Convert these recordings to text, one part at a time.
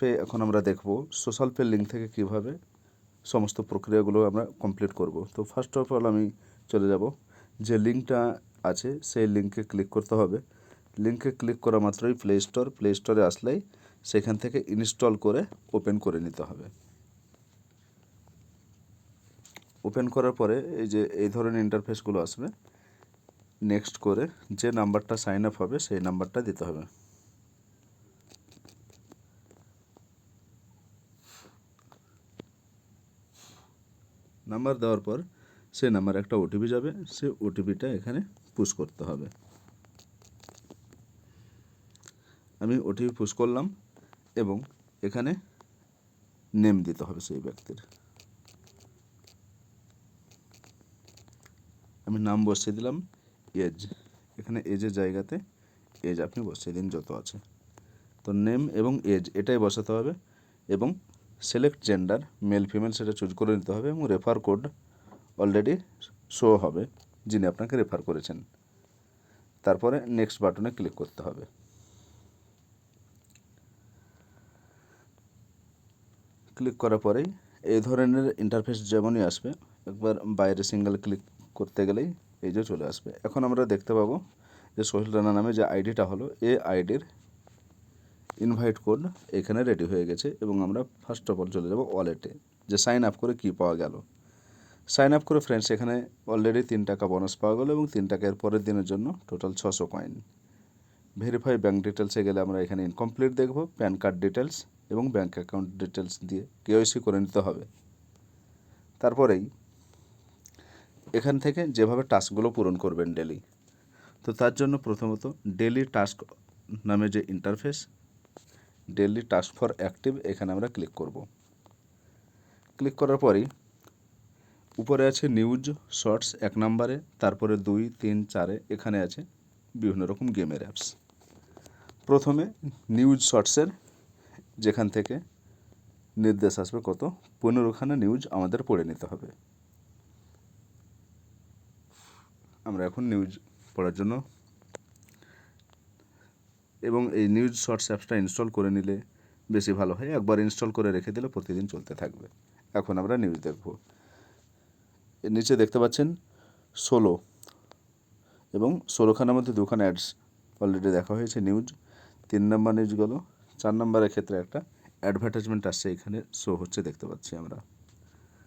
Pay এখন আমরা দেখব সোশ্যাল পে লিঙ্ক থেকে কিভাবে সমস্ত প্রক্রিয়াগুলো আমরা কমপ্লিট করব। তো ফার্স্ট অফ অল আমি চলে যাব, যে লিঙ্কটা আছে সেই লিঙ্কে ক্লিক করতে হবে। লিঙ্কে ক্লিক করা মাত্রই প্লে স্টোরে আসলেই সেখান থেকে ইনস্টল করে ওপেন করে নিতে হবে। ওপেন করার পরে এই যে এই ধরনের ইন্টারফেসগুলো আসবে, নেক্সট করে যে নাম্বারটা সাইন আপ হবে সেই নাম্বারটা দিতে হবে। নাম্বার দেওয়ার পর সেই নাম্বারে একটা ওটিপি যাবে, সে ওটিপিটা এখানে পুশ করতে হবে। আমি ওটিপি পুশ করলাম এবং এখানে নেম দিতে হবে সেই ব্যক্তির। আমি নাম বসিয়ে দিলাম এজ, এখানে এজের জায়গাতে এজ আপনি বসিয়ে দিন যত আছে। তো নেম এবং এজ এটাই বসাতে হবে এবং সিলেক্ট জেন্ডার মেল ফিমেল সেটা চুজ করে নিতে হবে এবং রেফার কোড অলরেডি শো হবে যিনি আপনাকে রেফার করেছেন। তারপরে নেক্সট বাটনে ক্লিক করতে হবে। ক্লিক করার পরেই এই ধরনের ইন্টারফেস যেমনই আসবে, একবার বাইরে সিঙ্গেল ক্লিক করতে গেলেই এই যে চলে আসবে। এখন আমরা দেখতে পাবো যে সোহেল রানা নামে যে আইডিটা হলো, এই আইডির ইনভাইট কোড এখানে রেডি হয়ে গেছে এবং আমরা ফার্স্ট অফ অল চলে যাব ওয়ালেটে, যে সাইন আপ করে কী পাওয়া গেল। সাইন আপ করে ফ্রেন্ডস এখানে অলরেডি 3 টাকা বোনাস পাওয়া গেল এবং 3 টাকা এর পরের দিনের জন্য টোটাল 600 কয়েন। ভেরিফাই ব্যাঙ্ক ডিটেলসে গেলে আমরা এখানে ইনকমপ্লিট দেখব, প্যান কার্ড ডিটেলস এবং ব্যাঙ্ক অ্যাকাউন্ট ডিটেলস দিয়ে কেওয়াইসি করে নিতে হবে। তারপরেই এখান থেকে যেভাবে টাস্কগুলো পূরণ করবেন ডেলি, তো তার জন্য প্রথমত ডেলি টাস্ক নামে যে interface, daily task for active, এখানে আমরা ক্লিক করব। ক্লিক করার পরেই উপরে আছে নিউজ শর্টস 1 নম্বরে, তারপরে 2, 3, 4 এখানে আছে বিভিন্ন রকম গেমের অ্যাপস। প্রথমে নিউজ শর্টসের যেখান থেকে নির্দেশ আসবে কত 15খানা নিউজ আমাদের পড়ে নিতে হবে। আমরা এখন নিউজ পড়ার জন্য, এবং এই নিউজ শর্টস অ্যাপসটা ইনস্টল করে নিলে বেশি ভালো হয়, একবার ইনস্টল করে রেখে দিলে প্রতিদিন চলতে থাকবে। এখন আমরা নিউজ দেখব। এর নিচে দেখতে পাচ্ছেন 16 এবং 16খানার মধ্যে 2খানা অ্যাডস অলরেডি দেখা হয়েছে নিউজ। 3 নম্বর নিউজ গেল, 4 নম্বরের ক্ষেত্রে একটা অ্যাডভার্টাইজমেন্ট আসছে, এখানে শো হচ্ছে দেখতে পাচ্ছি আমরা।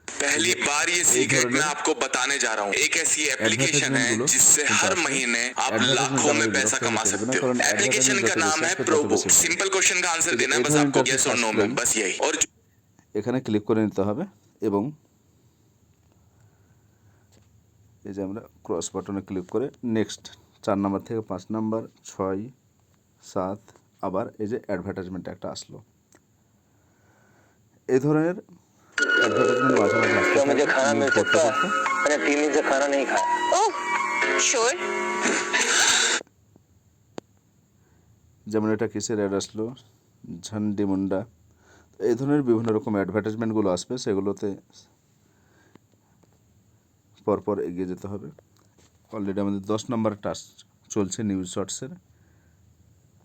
पहली बार ये सीक्रेट मैं आपको बताने जा रहा हूँ। एक ऐसी एप्लीकेशन है जिससे हर महीने आप लाखों में पैसा कमा सकते हो। एप्लीकेशन का नाम है प्रोबुक। सिंपल क्वेश्चन का आंसर देना है बस आपको, यस और नो में, बस यही। और এখানে ক্লিক করে নিতে হবে এবং এই যে আমরা ক্রস বাটনে ক্লিক করে নেক্সট 4 নম্বর থেকে 5 নম্বর 6, 7 আবার এই যে অ্যাডভার্টাইজমেন্ট একটা আসলো। এই ধরনের অ্যাডভার্টাইজমেন্ট মাঝে মাঝে আসতে থাকে। मुझे खाना मिल सकता है, मैंने 3 दिन से खाना नहीं खाया। Oh sure. যেমন এটা কিসের অ্যাড আসলো, ঝান্ডি মুন্ডা। এই ধরনের বিভিন্ন রকম অ্যাডভার্টাইজমেন্টগুলো আসবে, সেগুলোতে পরপর এগিয়ে যেতে হবে। অলরেডি আমাদের 10 নম্বর টাস্ক চলছে নিউজ শর্টসের।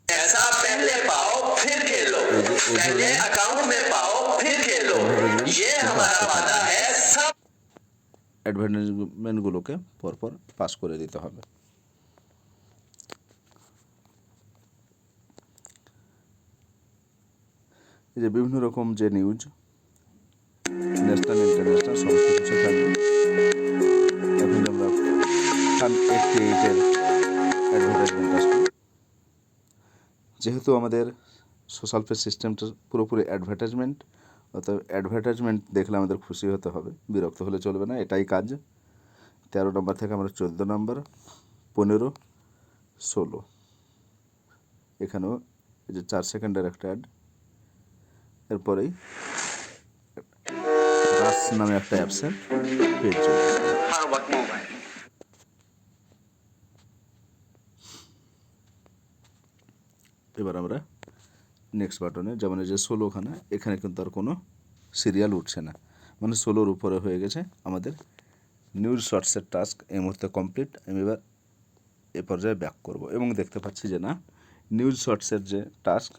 पैसा पहले पाओ फिर खेलो, पहले अकाउंट में पाओ फिर खेलो, ये हमारा वादा है। सब অ্যাডভার্টাইজমেন্টগুলোকে পরপর পাস করে দিতে হবে। এই যে বিভিন্ন রকম যে নিউজ, ন্যাশনাল ইন্টারন্যাশনাল সমস্ত কিছু থাকবে। এখন আমরা Fun 88-এর অ্যাডভার্টাইজমেন্ট আসবে। যেহেতু আমাদের সোশ্যাল পে সিস্টেমটা পুরোপুরি অ্যাডভার্টাইজমেন্ট, অর্থাৎ অ্যাডভার্টাইজমেন্ট দেখলে আমাদের খুশি হতে হবে, বিরক্ত হলে চলবে না, এটাই কাজ। 13 নম্বর থেকে আমরা 14 নম্বর, 15, 16 এখানেও এই যে 4 সেকেন্ডের একটা অ্যাড। এরপরেই রাস নামে একটা অ্যাপসের পেজ চলে আসবে। এবার আমরা নেক্সট বাটনে, যেমন এই যে 16খানা, এখানে কিন্তু আর কোনো সিরিয়াল উঠছে না, মানে 16-র উপরে হয়ে গেছে আমাদের নিউজ শর্টসের টাস্ক এই মুহূর্তে কমপ্লিট। আমি এবার এ পর্যায়ে ব্যাক করব এবং দেখতে পাচ্ছি যে না, নিউজ শর্টসের যে টাস্ক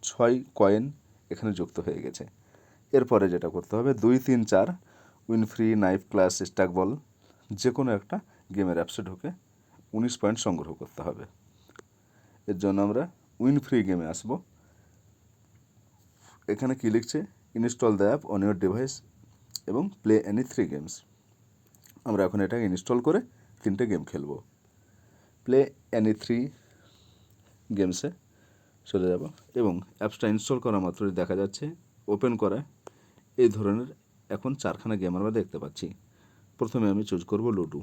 6 কয়েন এখানে যুক্ত হয়ে গেছে। এরপরে যেটা করতে হবে 2, 3, 4 win free, knife, class, stack বল যে কোনো একটা গেমের অ্যাপসে ঢুকে 19 পয়েন্ট সংগ্রহ করতে হবে। এর জন্য আমরা উইন ফ্রি গেমে আসব। এখানে কি লিখছে, install the app on your device এবং প্লে এনি 3 গেমস। আমরা এখন এটা ইনস্টল করে 3টে গেম খেলব। প্লে এনি 3 গেমসে চলে যাব এবং অ্যাপসটা ইনস্টল করা মাত্রই দেখা যাচ্ছে ওপেন করা এই ধরনের এখন 4খানা গেম আমরা দেখতে পাচ্ছি। প্রথমে আমি চুজ করব লুডো।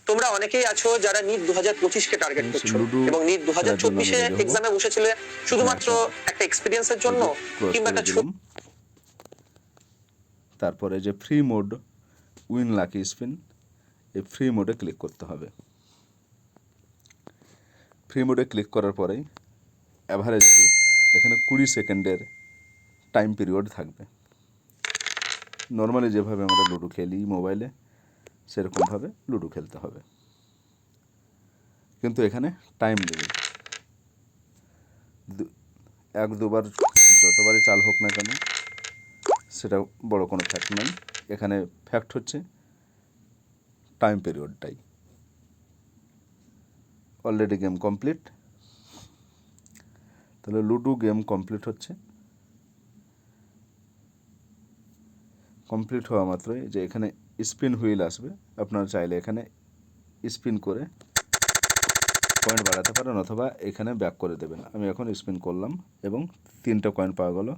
তোমরা অনেকেই আছো যারা নিট 2025 কে টার্গেট করছো এবং নিট 2024 এ এক্সামে বসেছিলে শুধুমাত্র একটা এক্সপেরিয়েন্সের জন্য কিংবা একটা ছোট। তারপরে যে free mode win lucky spin, এই ফ্রি মোডে ক্লিক করতে হবে। ফ্রি মোডে ক্লিক করার পরেই অ্যাভারেজলি এখানে 20 সেকেন্ডের টাইম পিরিয়ড থাকবে। নর্মালি যেভাবে আমরা লুডো খেলি মোবাইলে সেরকমভাবে লুডো খেলতে হবে, কিন্তু এখানে টাইম লিমিট 1-2বার যতবারই চাল হোক না কেন সেটা বড় কোনো ফ্যাক্ট নয়। এখানে ফ্যাক্ট হচ্ছে টাইম পিরিয়ডটাই। অলরেডি গেম কমপ্লিট, তাহলে লুডো গেম কমপ্লিট হচ্ছে। কমপ্লিট হওয়া মাত্রই যে এখানে স্পিন হুইল আসবে, আপনারা চাইলে এখানে স্পিন করে পয়েন্ট বাড়াতে পারেন অথবা এখানে ব্যাক করে দেবেন। আমি এখন স্পিন করলাম এবং 3টা কয়েন পাওয়া গেল,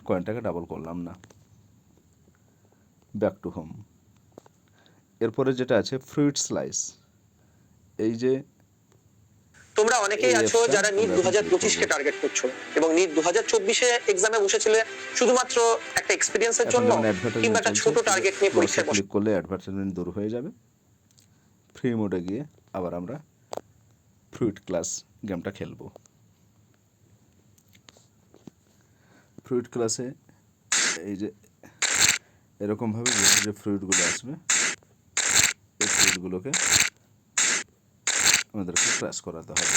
কয়েনটাকে ডাবল করলাম না। Back to home. এরপরে যেটা আছে ফ্রুইট স্লাইস, এই যে তোমরা অনেকেই আছো যারা নিট 2025 কে টার্গেট করছো এবং নিট 2024 এ এক্সামে বসেছিলে শুধুমাত্র একটা এক্সপেরিয়েন্সের জন্য কিংবা একটা ছোট টার্গেট নিয়ে পরীক্ষায় বসে। ক্লিক করলে অ্যাডভার্টাইজমেন্ট দূর হয়ে যাবে। ফ্রি মোডে গিয়ে আবার আমরা ফ্রুইট ক্লাস গেমটা খেলবো। ফ্রুইট ক্লাসে এই যে এরকমভাবে যে ফ্রুইটগুলো আসবে এই ফ্রুইটগুলোকে আমাদেরকে ক্রাশ করাতে হবে।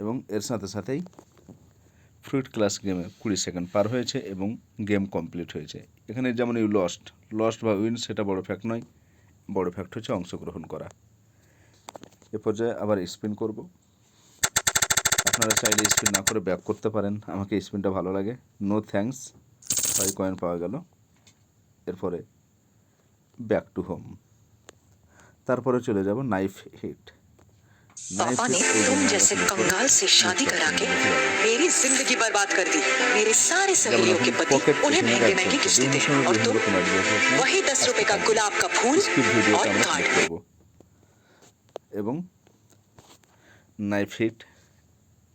এবং এর সাথে সাথেই ফ্রুইট ক্লাস গেমে 20 সেকেন্ড পার হয়েছে এবং গেম কমপ্লিট হয়েছে। এখানে যেমন ইউ লস্ট বা উইন সেটা বড় ফ্যাক্ট নয়, বড় ফ্যাক্ট হচ্ছে অংশগ্রহণ করা। এ পর্যায়ে আবার স্পিন করব। আপনারা চাইলে স্পিন না করে ব্যাক করতে পারেন, আমাকে স্পিনটা ভালো লাগে। নো থ্যাঙ্কস, 5 কয়েন পাওয়া গেল। এরপরে ব্যাক টু হোম। তারপরে চলে যাব নাইফ হিট। पापा ने तुम जैसे कंगाल से शादी करा के मेरी जिंदगी बर्बाद कर दी। मेरे सारे सहेलियों के पति उन्हें महंगे महंगे गिफ्ट देते हैं और तुम वही 10 रुपए का गुलाब का फूल और कार्ड। এবং নাইফ হিট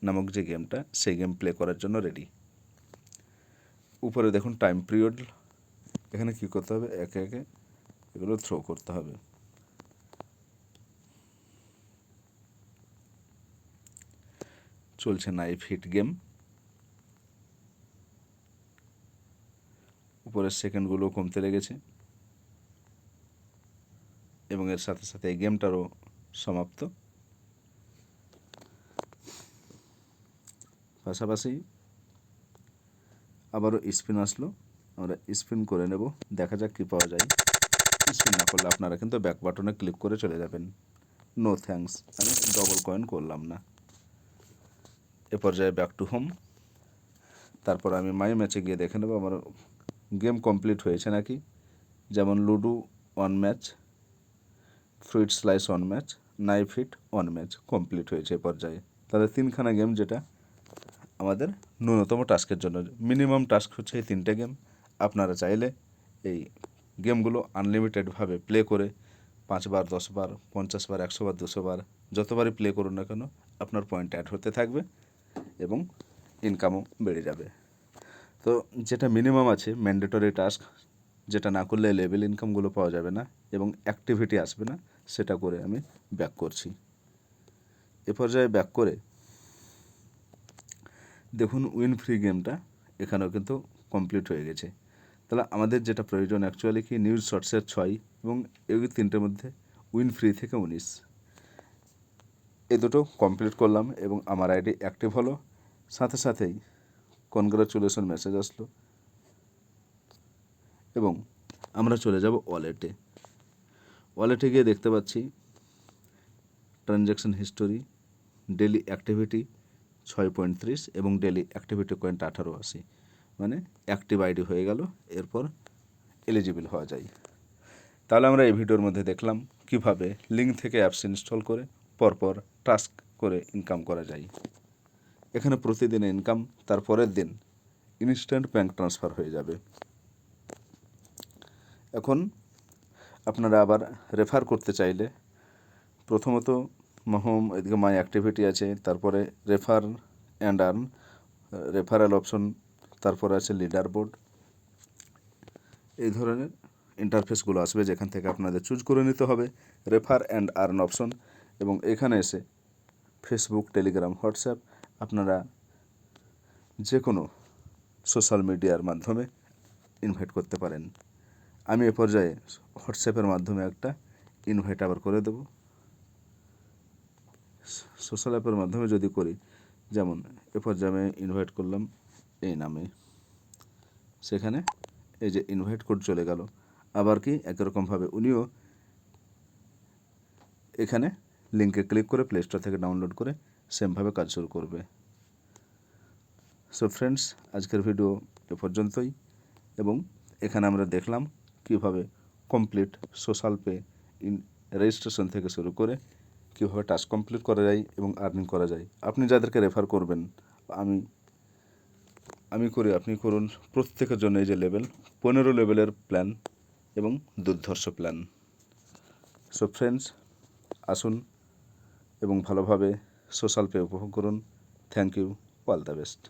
নামক যে গেমটা সেই গেম প্লে করার জন্য রেডি। উপরে দেখুন টাইম পিরিয়ড, এখানে কি করতে হবে, একে একে এগুলো থ্রো করতে হবে। চলছে নাইফ হিট গেম। উপরের সেকেন্ডগুলো কমতে লেগেছে এবং এর সাথে সাথে এই গেমটারও সমাপ্ত। পাশাপাশি আবারও স্পিন আসলো, আমরা স্পিন করে নেব, দেখা যাক কী পাওয়া যায়। স্পিন না করলে আপনারা কিন্তু ব্যাক বাটনে ক্লিক করে চলে যাবেন। নো থ্যাঙ্কস, আমি ডবল কয়েন করলাম না। এ পর্যায়ে ব্যাক টু হোম। তারপর আমি মাই ম্যাচে গিয়ে দেখে নেব আমার গেম কমপ্লিট হয়েছে নাকি। যেমন ludo 1 match, fruit slice 1 match, knife hit 1 match complete হয়েছে এ পর্যায়ে। তাহলে 3খানা গেম, যেটা আমাদের ন্যূনতম টাস্কের জন্য। মিনিমাম টাস্ক হচ্ছে এই 3টে গেম। আপনারা চাইলে এই গেমগুলো আনলিমিটেডভাবে প্লে করে 5 বার, 10 বার, 50 বার, 100 বার, 200 বার যতবারই প্লে করুন না কেন আপনার পয়েন্ট অ্যাড হতে থাকবে এবং ইনকামও বেড়ে যাবে। তো যেটা মিনিমাম আছে ম্যান্ডেটরি টাস্ক, যেটা না করলে লেভেল ইনকামগুলো পাওয়া যাবে না এবং অ্যাক্টিভিটি আসবে না, সেটা করে আমি ব্যাক করছি। এ পর্যায়ে ব্যাক করে দেখুন উইন ফ্রি গেমটা এখানেও কিন্তু কমপ্লিট হয়ে গেছে। তাহলে আমাদের যেটা প্রয়োজন অ্যাকচুয়ালি কি নিউজ শর্টসের 6 এবং এই 3টের মধ্যে উইন ফ্রি থেকে 19 এই দুটো কমপ্লিট করলাম এবং আমার আইডি অ্যাক্টিভ হলো, সাথে সাথেই কনগ্রাচুলেশন মেসেজ আসলো এবং আমরা চলে যাব ওয়ালেটে। ওয়ালেটে গিয়ে দেখতে পাচ্ছি ট্রানজ্যাকশন হিস্টোরি, ডেলি অ্যাক্টিভিটি 6.30 এবং ডেলি অ্যাক্টিভিটি পয়েন্ট 1880, মানে অ্যাক্টিভ আইডি হয়ে গেল, এরপর এলিজিবল হওয়া যায়। তাহলে আমরা এই ভিডিওর মধ্যে দেখলাম কিভাবে লিঙ্ক থেকে অ্যাপস ইনস্টল করে পরপর টাস্ক করে ইনকাম করা যায়। এখানে প্রতিদিন ইনকাম, তার পরের দিন ইনস্ট্যান্ট ব্যাঙ্ক ট্রান্সফার হয়ে যাবে। এখন আপনারা আবার রেফার করতে চাইলে প্রথমত হোম, এদিকে মাই অ্যাক্টিভিটি আছে, তারপরে refer and earn, referral option, তারপরে আছে লিডার বোর্ড। এই ধরনের ইন্টারফেসগুলো আসবে যেখান থেকে আপনাদের চুজ করে নিতে হবে রেফার অ্যান্ড আর্ন অপশন, এবং এখানে এসে ফেসবুক, টেলিগ্রাম, হোয়াটসঅ্যাপ আপনারা যে কোনো সোশ্যাল মিডিয়ার মাধ্যমে ইনভাইট করতে পারেন। আমি এ পর্যায়ে হোয়াটসঅ্যাপের মাধ্যমে একটা ইনভাইট আবার করে দেব। সোশ্যাল অ্যাপের মাধ্যমে যদি করি, যেমন এ পর্যায়ে আমি ইনভাইট করলাম এই নামে, সেখানে এই যে ইনভাইট কোড চলে গেল। আবার কি একরকমভাবে উনিও এখানে লিঙ্কে ক্লিক করে প্লে স্টোর থেকে ডাউনলোড করে সেমভাবে কাজ শুরু করবে। সো ফ্রেন্ডস, আজকের ভিডিও এ পর্যন্তই, এবং এখানে আমরা দেখলাম কিভাবে কমপ্লিট সোশ্যাল পে রেজিস্ট্রেশন থেকে শুরু করে কীভাবে টাস্ক কমপ্লিট করা যায় এবং আর্নিং করা যায়। আপনি যাদেরকে রেফার করবেন, আমি করি, আপনি করুন, প্রত্যেকের জন্য এই যে লেভেল 15 লেভেলের প্ল্যান এবং দুর্ধর্ষ প্ল্যান। সো ফ্রেন্ডস, আসুন এবং ভালোভাবে সোশ্যাল পে উপভোগ করুন। Thank you, all the best.